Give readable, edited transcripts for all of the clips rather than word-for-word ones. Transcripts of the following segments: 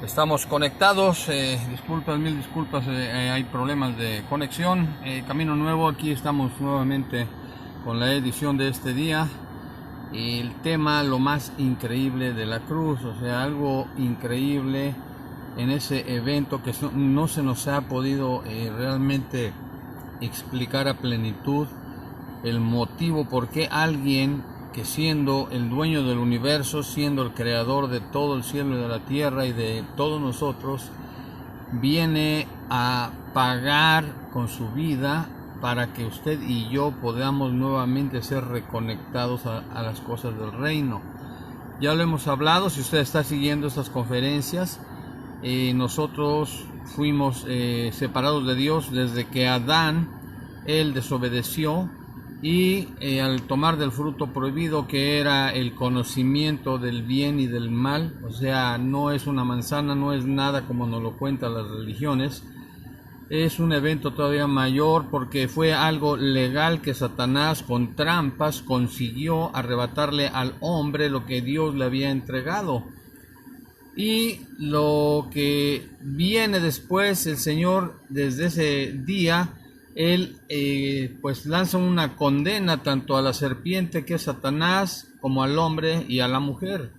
Estamos conectados, mil disculpas, hay problemas de conexión. Camino Nuevo, aquí estamos nuevamente con la edición de este día. El tema, lo más increíble de la cruz, o sea, algo increíble en ese evento que no se nos ha podido realmente explicar a plenitud el motivo por qué alguien que siendo el dueño del universo, siendo el creador de todo el cielo y de la tierra y de todos nosotros, viene a pagar con su vida para que usted y yo podamos nuevamente ser reconectados a las cosas del reino. Ya lo hemos hablado, si usted está siguiendo estas conferencias, nosotros fuimos separados de Dios desde que Adán, él desobedeció, y al tomar del fruto prohibido, que era el conocimiento del bien y del mal, o sea, no es una manzana, no es nada como nos lo cuentan las religiones, es un evento todavía mayor porque fue algo legal que Satanás con trampas consiguió arrebatarle al hombre lo que Dios le había entregado. Y lo que viene después, el Señor desde ese día, él pues lanza una condena tanto a la serpiente, que es Satanás, como al hombre y a la mujer.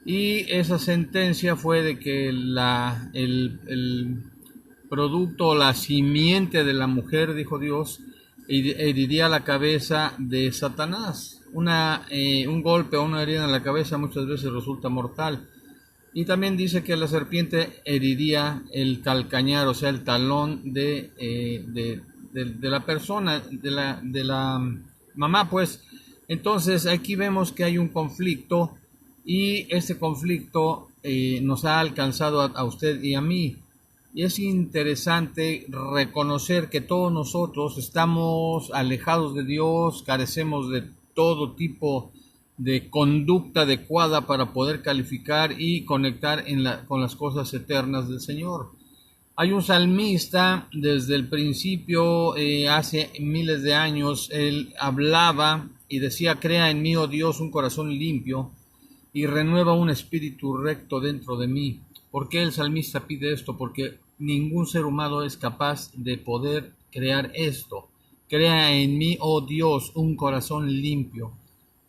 Y esa sentencia fue de que el producto, la simiente de la mujer, dijo Dios, heriría la cabeza de Satanás. Un golpe o una herida en la cabeza muchas veces resulta mortal. Y también dice que la serpiente heriría el calcañar, o sea, el talón de la persona, de la mamá, pues. Entonces aquí vemos que hay un conflicto, y este conflicto nos ha alcanzado a usted y a mí. Y es interesante reconocer que todos nosotros estamos alejados de Dios, carecemos de todo tipo de conducta adecuada para poder calificar y conectar con las cosas eternas del Señor. Hay un salmista desde el principio, hace miles de años, él hablaba y decía: crea en mí, oh Dios, un corazón limpio y renueva un espíritu recto dentro de mí. ¿Por qué el salmista pide esto? Porque ningún ser humano es capaz de poder crear esto. Crea en mí, oh Dios, un corazón limpio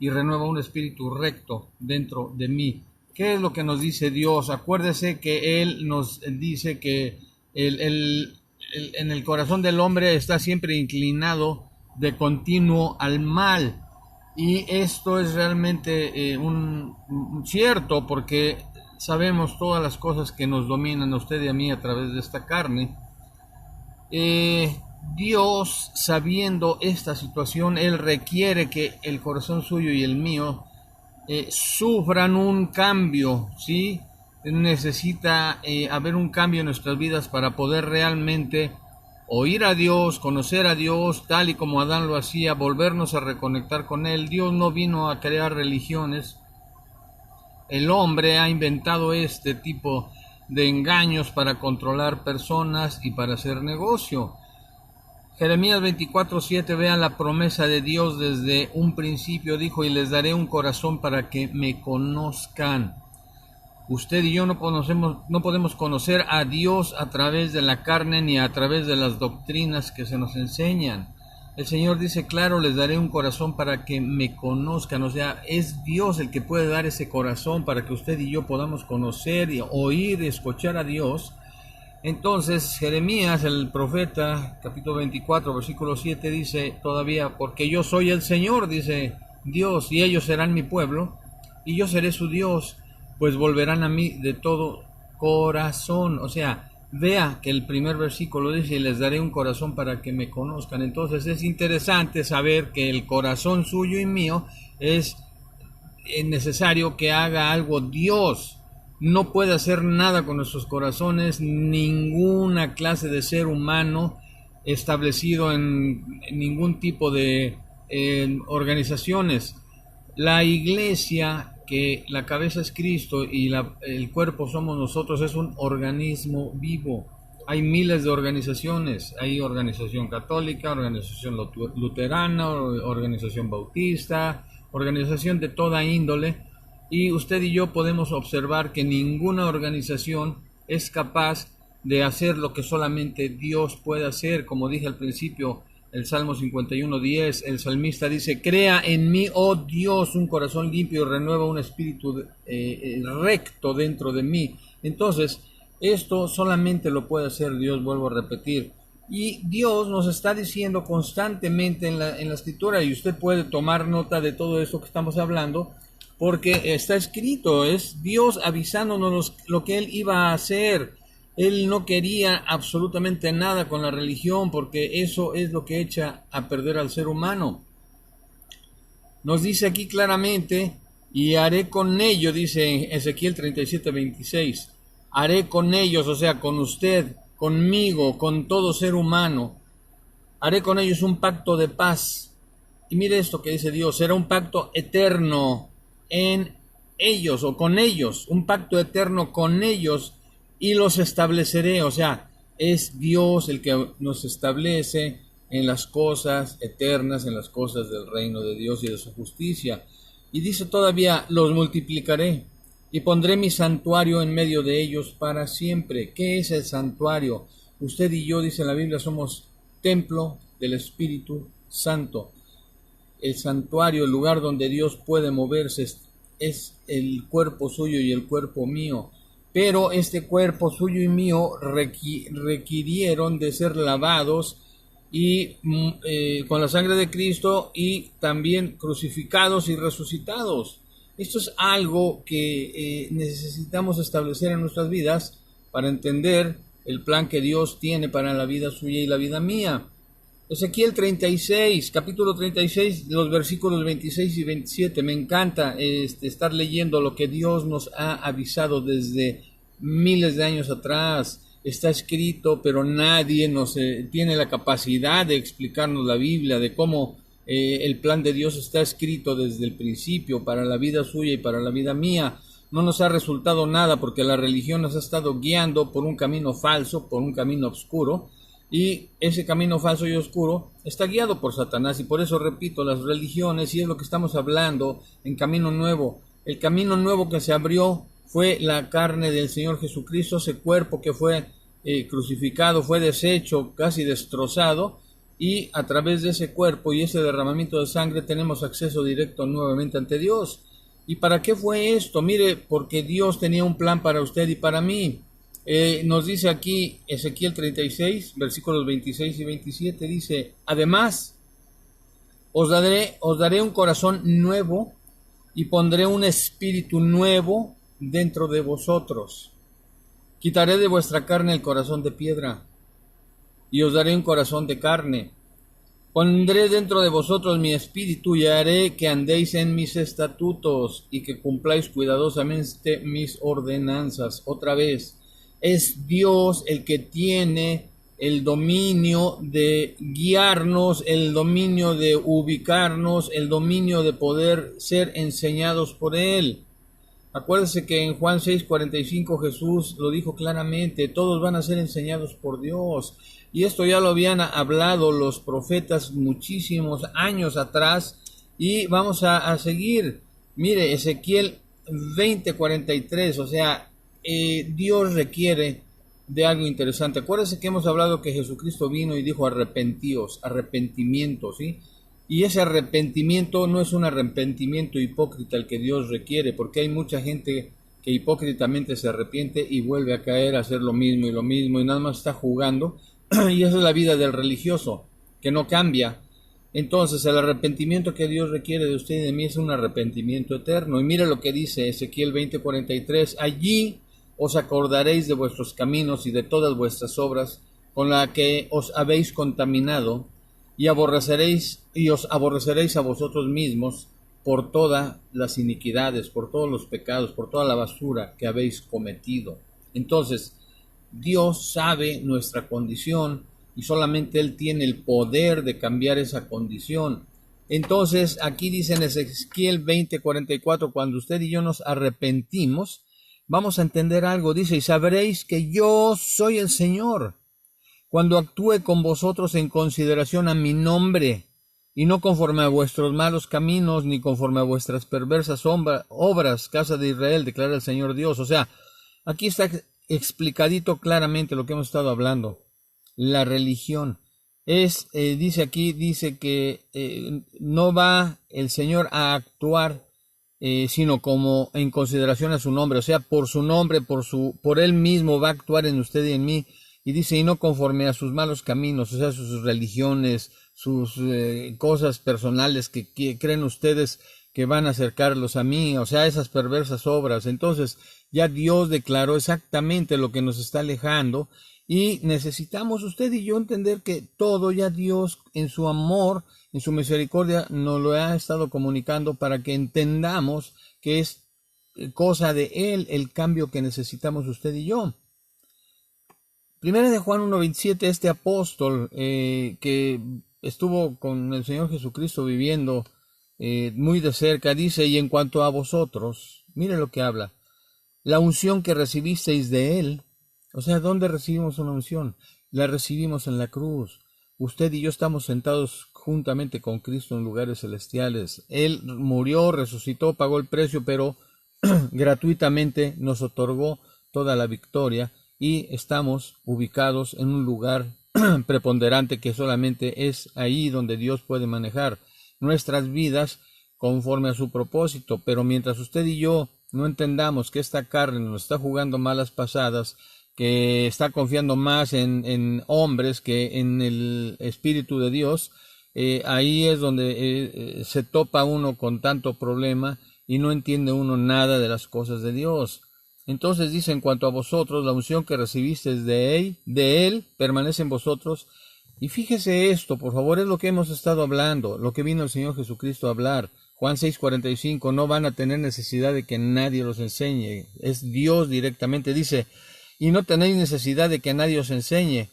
y renueva un espíritu recto dentro de mí. ¿Qué es lo que nos dice Dios? Acuérdese que Él nos dice que en el corazón del hombre está siempre inclinado de continuo al mal. Y esto es realmente cierto, porque sabemos todas las cosas que nos dominan a usted y a mí a través de esta carne. Dios, sabiendo esta situación, Él requiere que el corazón suyo y el mío sufran un cambio, ¿sí? Necesita haber un cambio en nuestras vidas para poder realmente oír a Dios, conocer a Dios, tal y como Adán lo hacía, volvernos a reconectar con Él. Dios no vino a crear religiones. El hombre ha inventado este tipo de engaños para controlar personas y para hacer negocio. Jeremías 24:7, vean la promesa de Dios desde un principio, dijo: y les daré un corazón para que me conozcan. Usted y yo no podemos conocer a Dios a través de la carne ni a través de las doctrinas que se nos enseñan. El Señor dice claro: les daré un corazón para que me conozcan. O sea, es Dios el que puede dar ese corazón para que usted y yo podamos conocer y oír y escuchar a Dios. Entonces Jeremías, el profeta, capítulo 24, versículo 7, dice todavía: porque yo soy el Señor, dice Dios, y ellos serán mi pueblo, y yo seré su Dios, pues volverán a mí de todo corazón. O sea, vea que el primer versículo dice: y les daré un corazón para que me conozcan. Entonces es interesante saber que el corazón suyo y mío es necesario que haga algo Dios. No puede hacer nada con nuestros corazones ninguna clase de ser humano establecido en ningún tipo de organizaciones. La iglesia, que la cabeza es Cristo y el cuerpo somos nosotros, es un organismo vivo. Hay miles de organizaciones. Hay organización católica, organización luterana, organización bautista, organización de toda índole. y usted y yo podemos observar que ninguna organización es capaz de hacer lo que solamente Dios puede hacer. Como dije al principio, el Salmo 51:10, el salmista dice: crea en mí, oh Dios, un corazón limpio y renueva un espíritu recto dentro de mí. Entonces, esto solamente lo puede hacer Dios, vuelvo a repetir. Y Dios nos está diciendo constantemente en la Escritura, y usted puede tomar nota de todo esto que estamos hablando, porque está escrito, es Dios avisándonos lo que Él iba a hacer. Él no quería absolutamente nada con la religión, porque eso es lo que echa a perder al ser humano. Nos dice aquí claramente: y haré con ellos, dice en Ezequiel 37:26, haré con ellos, o sea, con usted, conmigo, con todo ser humano, haré con ellos un pacto de paz. Y mire esto que dice Dios: será un pacto eterno en ellos, o con ellos, un pacto eterno con ellos, y los estableceré. O sea, es Dios el que nos establece en las cosas eternas, en las cosas del reino de Dios y de su justicia. Y dice todavía: los multiplicaré y pondré mi santuario en medio de ellos para siempre. ¿Qué es el santuario? Usted y yo, dice la Biblia, somos templo del Espíritu Santo. El santuario, el lugar donde Dios puede moverse, es el cuerpo suyo y el cuerpo mío. Pero este cuerpo suyo y mío requirieron de ser lavados y con la sangre de Cristo, y también crucificados y resucitados. Esto es algo que necesitamos establecer en nuestras vidas para entender el plan que Dios tiene para la vida suya y la vida mía. Ezequiel 36, capítulo 36, los versículos 26 y 27. Me encanta estar leyendo lo que Dios nos ha avisado desde miles de años atrás. Está escrito, pero nadie nos tiene la capacidad de explicarnos la Biblia, de cómo el plan de Dios está escrito desde el principio para la vida suya y para la vida mía. No nos ha resultado nada, porque la religión nos ha estado guiando por un camino falso, por un camino oscuro. Y ese camino falso y oscuro está guiado por Satanás. Y por eso repito, las religiones, y es lo que estamos hablando en Camino Nuevo. El camino nuevo que se abrió fue la carne del Señor Jesucristo, ese cuerpo que fue crucificado, fue deshecho, casi destrozado. Y a través de ese cuerpo y ese derramamiento de sangre tenemos acceso directo nuevamente ante Dios. ¿Y para qué fue esto? Mire, porque Dios tenía un plan para usted y para mí. Nos dice aquí Ezequiel 36, versículos 26 y 27, dice: además, os daré un corazón nuevo y pondré un espíritu nuevo dentro de vosotros. Quitaré de vuestra carne el corazón de piedra y os daré un corazón de carne. Pondré dentro de vosotros mi espíritu y haré que andéis en mis estatutos y que cumpláis cuidadosamente mis ordenanzas. Otra vez, es Dios el que tiene el dominio de guiarnos, el dominio de ubicarnos, el dominio de poder ser enseñados por Él. Acuérdense que en Juan 6:45 Jesús lo dijo claramente: todos van a ser enseñados por Dios. Y esto ya lo habían hablado los profetas muchísimos años atrás, y vamos a seguir. Mire, Ezequiel 20:43, o sea, Dios requiere de algo interesante. Acuérdense que hemos hablado que Jesucristo vino y dijo: arrepentíos, arrepentimiento, ¿sí? Y ese arrepentimiento no es un arrepentimiento hipócrita el que Dios requiere, porque hay mucha gente que hipócritamente se arrepiente y vuelve a caer a hacer lo mismo y nada más está jugando. Y esa es la vida del religioso, que no cambia. Entonces, el arrepentimiento que Dios requiere de usted y de mí es un arrepentimiento eterno. Y mira lo que dice Ezequiel 20:43: allí os acordaréis de vuestros caminos y de todas vuestras obras con la que os habéis contaminado, y os aborreceréis a vosotros mismos por todas las iniquidades, por todos los pecados, por toda la basura que habéis cometido. Entonces, Dios sabe nuestra condición y solamente Él tiene el poder de cambiar esa condición. Entonces, aquí dice en Ezequiel 20:44, cuando usted y yo nos arrepentimos, vamos a entender algo. Dice: y sabréis que yo soy el Señor, cuando actúe con vosotros en consideración a mi nombre, y no conforme a vuestros malos caminos, ni conforme a vuestras perversas obras, casa de Israel, declara el Señor Dios. O sea, aquí está explicadito claramente lo que hemos estado hablando. La religión dice aquí, dice que no va el Señor a actuar sino como en consideración a su nombre, o sea, por su nombre, por él mismo va a actuar en usted y en mí, y dice, y no conforme a sus malos caminos, o sea, sus religiones, sus cosas personales que creen ustedes que van a acercarlos a mí, o sea, esas perversas obras. Entonces, ya Dios declaró exactamente lo que nos está alejando, y necesitamos usted y yo entender que todo ya Dios en su amor, en su misericordia, nos lo ha estado comunicando para que entendamos que es cosa de Él el cambio que necesitamos usted y yo. Primera de Juan 1:27, este apóstol que estuvo con el Señor Jesucristo viviendo muy de cerca, dice, y en cuanto a vosotros, mire lo que habla, la unción que recibisteis de Él, o sea, ¿dónde recibimos una unción? La recibimos en la cruz. Usted y yo estamos sentados juntamente con Cristo en lugares celestiales. Él murió, resucitó, pagó el precio, pero gratuitamente nos otorgó toda la victoria y estamos ubicados en un lugar preponderante que solamente es ahí donde Dios puede manejar nuestras vidas conforme a su propósito. Pero mientras usted y yo no entendamos que esta carne nos está jugando malas pasadas, que está confiando más en hombres que en el Espíritu de Dios, ahí es donde se topa uno con tanto problema y no entiende uno nada de las cosas de Dios. Entonces dice, en cuanto a vosotros, la unción que recibisteis de él permanece en vosotros. Y fíjese esto, por favor, es lo que hemos estado hablando, lo que vino el Señor Jesucristo a hablar. Juan 6:45, no van a tener necesidad de que nadie los enseñe, es Dios directamente, dice, y no tenéis necesidad de que nadie os enseñe,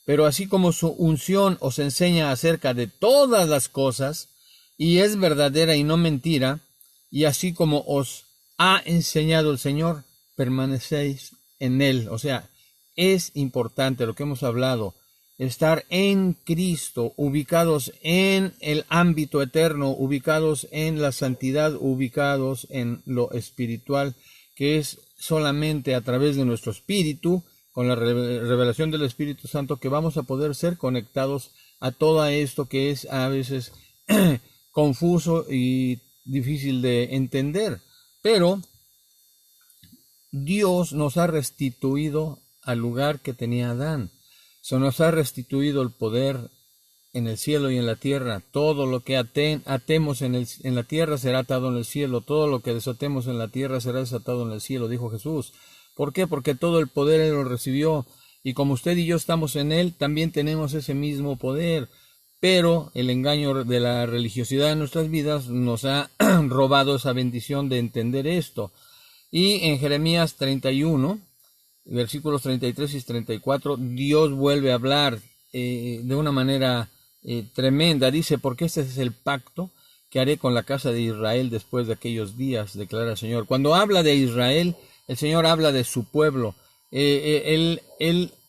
pero así como su unción os enseña acerca de todas las cosas, y es verdadera y no mentira, y así como os ha enseñado el Señor, permanecéis en Él. O sea, es importante lo que hemos hablado, estar en Cristo, ubicados en el ámbito eterno, ubicados en la santidad, ubicados en lo espiritual, que es solamente a través de nuestro espíritu, con la revelación del Espíritu Santo, que vamos a poder ser conectados a todo esto que es a veces confuso y difícil de entender. Pero Dios nos ha restituido al lugar que tenía Adán. Se nos ha restituido el poder en el cielo y en la tierra. Todo lo que atemos en la tierra será atado en el cielo. Todo lo que desatemos en la tierra será desatado en el cielo, dijo Jesús. ¿Por qué? Porque todo el poder Él lo recibió. Y como usted y yo estamos en Él, también tenemos ese mismo poder. Pero el engaño de la religiosidad en nuestras vidas nos ha robado esa bendición de entender esto. Y en Jeremías 31, versículos 33 y 34, Dios vuelve a hablar de una manera tremenda. Dice, porque este es el pacto que haré con la casa de Israel después de aquellos días, declara el Señor. Cuando habla de Israel, el Señor habla de su pueblo. Él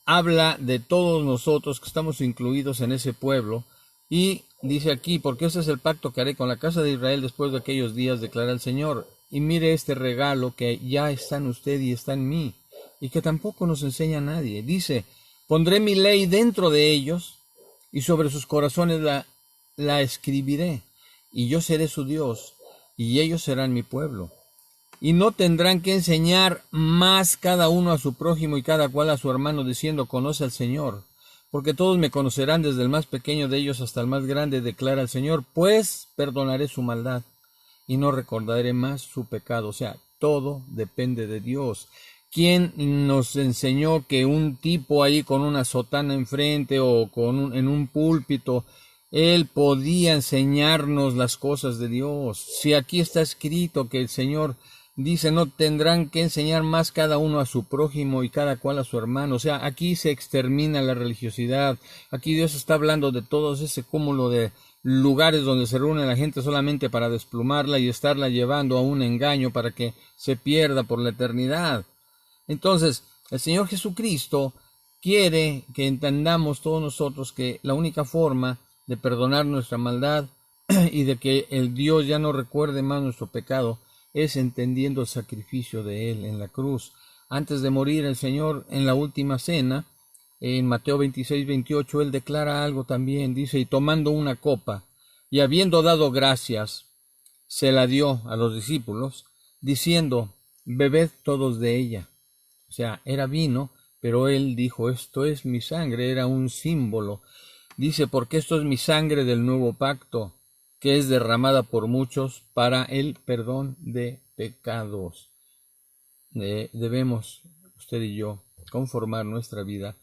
habla de todos nosotros que estamos incluidos en ese pueblo. Y dice aquí, porque ese es el pacto que haré con la casa de Israel después de aquellos días, declara el Señor. Y mire este regalo que ya está en usted y está en mí, y que tampoco nos enseña nadie. Dice, pondré mi ley dentro de ellos, y sobre sus corazones la escribiré, y yo seré su Dios, y ellos serán mi pueblo. Y no tendrán que enseñar más cada uno a su prójimo y cada cual a su hermano, diciendo, conoce al Señor, porque todos me conocerán desde el más pequeño de ellos hasta el más grande, declara el Señor, pues perdonaré su maldad y no recordaré más su pecado. O sea, todo depende de Dios. ¿Quién nos enseñó que un tipo ahí con una sotana enfrente o en un púlpito, él podía enseñarnos las cosas de Dios? Si aquí está escrito que el Señor dice, no tendrán que enseñar más cada uno a su prójimo y cada cual a su hermano. O sea, aquí se extermina la religiosidad. Aquí Dios está hablando de todo ese cúmulo de lugares donde se reúne la gente solamente para desplumarla y estarla llevando a un engaño para que se pierda por la eternidad. Entonces, el Señor Jesucristo quiere que entendamos todos nosotros que la única forma de perdonar nuestra maldad y de que el Dios ya no recuerde más nuestro pecado, es entendiendo el sacrificio de Él en la cruz. Antes de morir el Señor en la última cena, en Mateo 26-28, Él declara algo también, dice, y tomando una copa, y habiendo dado gracias, se la dio a los discípulos, diciendo, bebed todos de ella. O sea, era vino, pero Él dijo, esto es mi sangre, era un símbolo. Dice, porque esto es mi sangre del nuevo pacto, que es derramada por muchos para el perdón de pecados. Debemos, usted y yo, conformar nuestra vida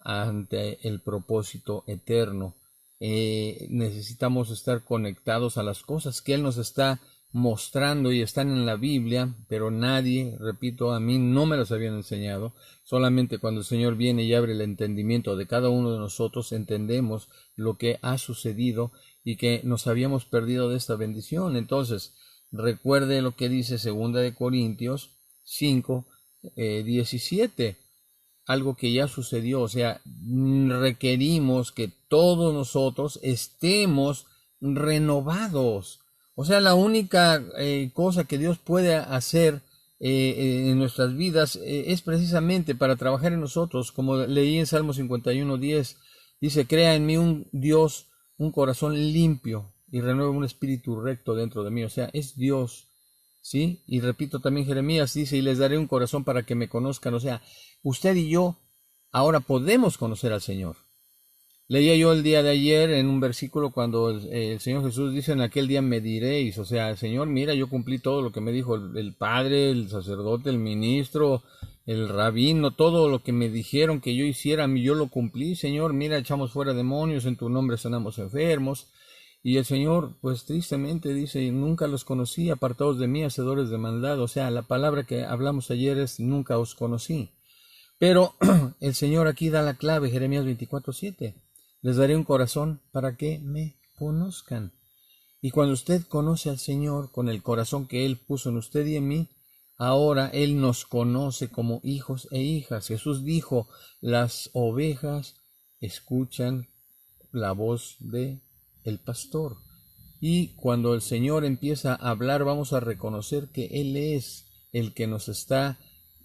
ante el propósito eterno. Necesitamos estar conectados a las cosas que Él nos está mostrando y están en la Biblia, pero nadie, repito, a mí no me las habían enseñado. Solamente cuando el Señor viene y abre el entendimiento de cada uno de nosotros, entendemos lo que ha sucedido y que nos habíamos perdido de esta bendición. Entonces, recuerde lo que dice 2 de Corintios 5, 17, algo que ya sucedió. O sea, requerimos que todos nosotros estemos renovados. O sea, la única cosa que Dios puede hacer en nuestras vidas es precisamente para trabajar en nosotros, como leí en Salmo 51:10, dice, crea en mí un Dios, un corazón limpio y renueva un espíritu recto dentro de mí. O sea, es Dios. ¿Sí? Y repito también Jeremías dice, y les daré un corazón para que me conozcan. O sea, usted y yo ahora podemos conocer al Señor. Leía yo el día de ayer en un versículo cuando el Señor Jesús dice, en aquel día me diréis. O sea, Señor, mira, yo cumplí todo lo que me dijo el Padre, el sacerdote, el ministro, el rabino, todo lo que me dijeron que yo hiciera, yo lo cumplí. Señor, mira, echamos fuera demonios, en tu nombre sanamos enfermos. Y el Señor, pues tristemente dice, nunca los conocí, apartados de mí, hacedores de maldad. O sea, la palabra que hablamos ayer es, nunca os conocí. Pero el Señor aquí da la clave, Jeremías 24:7. Les daré un corazón para que me conozcan. Y cuando usted conoce al Señor con el corazón que Él puso en usted y en mí, ahora Él nos conoce como hijos e hijas. Jesús dijo, las ovejas escuchan la voz de el pastor. Y cuando el Señor empieza a hablar, vamos a reconocer que Él es el que nos está,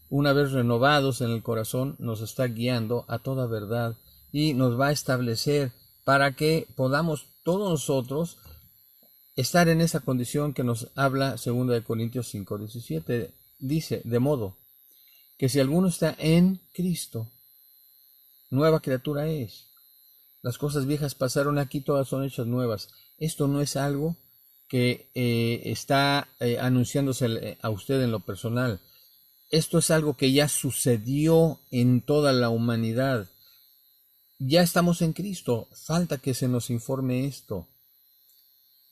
una vez renovados en el corazón, nos está guiando a toda verdad y nos va a establecer para que podamos todos nosotros estar en esa condición que nos habla 2 de Corintios 5:17. Dice, de modo que si alguno está en Cristo, nueva criatura es. Las cosas viejas pasaron, aquí todas son hechas nuevas. Esto no es algo que está anunciándose a usted en lo personal. Esto es algo que ya sucedió en toda la humanidad. Ya estamos en Cristo. Falta que se nos informe esto.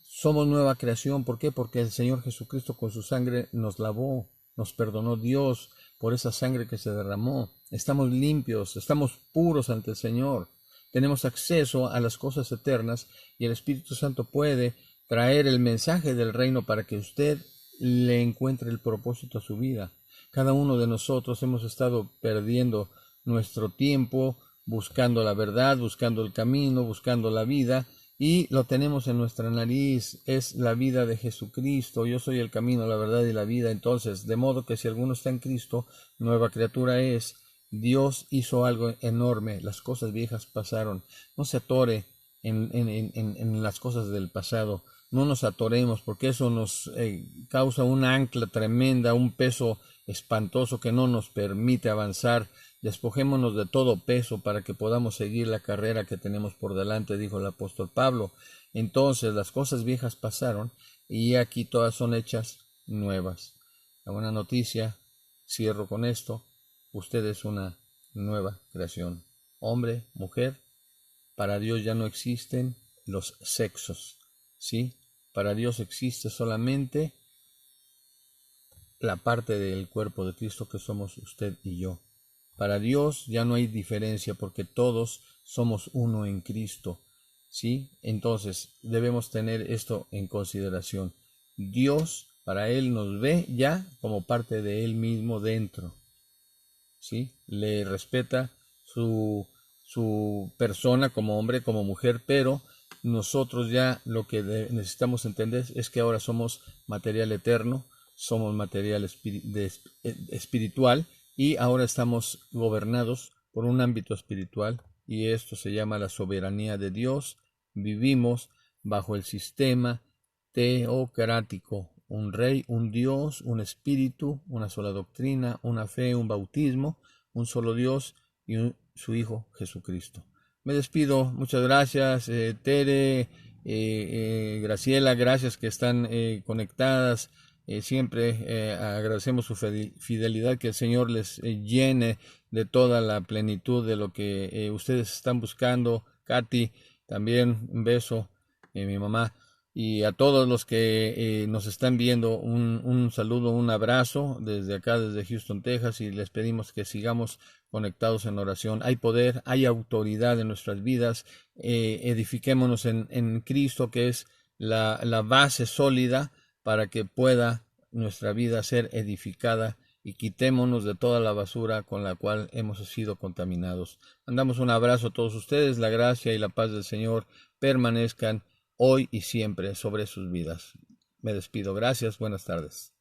Somos nueva creación. ¿Por qué? Porque el Señor Jesucristo con su sangre nos lavó, nos perdonó Dios por esa sangre que se derramó. Estamos limpios, estamos puros ante el Señor. Tenemos acceso a las cosas eternas y el Espíritu Santo puede traer el mensaje del reino para que usted le encuentre el propósito a su vida. Cada uno de nosotros hemos estado perdiendo nuestro tiempo buscando la verdad, buscando el camino, buscando la vida, y lo tenemos en nuestra nariz, es la vida de Jesucristo. Yo soy el camino, la verdad y la vida. Entonces, de modo que si alguno está en Cristo, nueva criatura es. Dios hizo algo enorme, las cosas viejas pasaron. No se atore en las cosas del pasado, no nos atoremos, porque eso nos causa una ancla tremenda, un peso espantoso que no nos permite avanzar. Despojémonos de todo peso para que podamos seguir la carrera que tenemos por delante, dijo el apóstol Pablo. Entonces las cosas viejas pasaron y aquí todas son hechas nuevas. La buena noticia, cierro con esto, usted es una nueva creación. Hombre, mujer, para Dios ya no existen los sexos, ¿sí? Para Dios existe solamente la parte del cuerpo de Cristo que somos usted y yo. Para Dios ya no hay diferencia porque todos somos uno en Cristo, ¿sí? Entonces debemos tener esto en consideración. Dios, para Él nos ve ya como parte de Él mismo dentro, ¿sí? Le respeta su persona como hombre, como mujer, pero nosotros ya lo que necesitamos entender es que ahora somos material eterno, somos material espiritual, y ahora estamos gobernados por un ámbito espiritual, y esto se llama la soberanía de Dios. Vivimos bajo el sistema teocrático, un rey, un Dios, un espíritu, una sola doctrina, una fe, un bautismo, un solo Dios y su Hijo Jesucristo. Me despido, muchas gracias, Tere, Graciela, gracias que están conectadas. Siempre agradecemos su fidelidad, que el Señor les llene de toda la plenitud de lo que ustedes están buscando. Katy, también un beso, mi mamá. Y a todos los que nos están viendo, un saludo, un abrazo desde acá, desde Houston, Texas, y les pedimos que sigamos conectados en oración. Hay poder, hay autoridad en nuestras vidas. Edifiquémonos en Cristo, que es la base sólida para que pueda nuestra vida ser edificada, y quitémonos de toda la basura con la cual hemos sido contaminados. Mandamos un abrazo a todos ustedes. La gracia y la paz del Señor permanezcan hoy y siempre sobre sus vidas. Me despido. Gracias. Buenas tardes.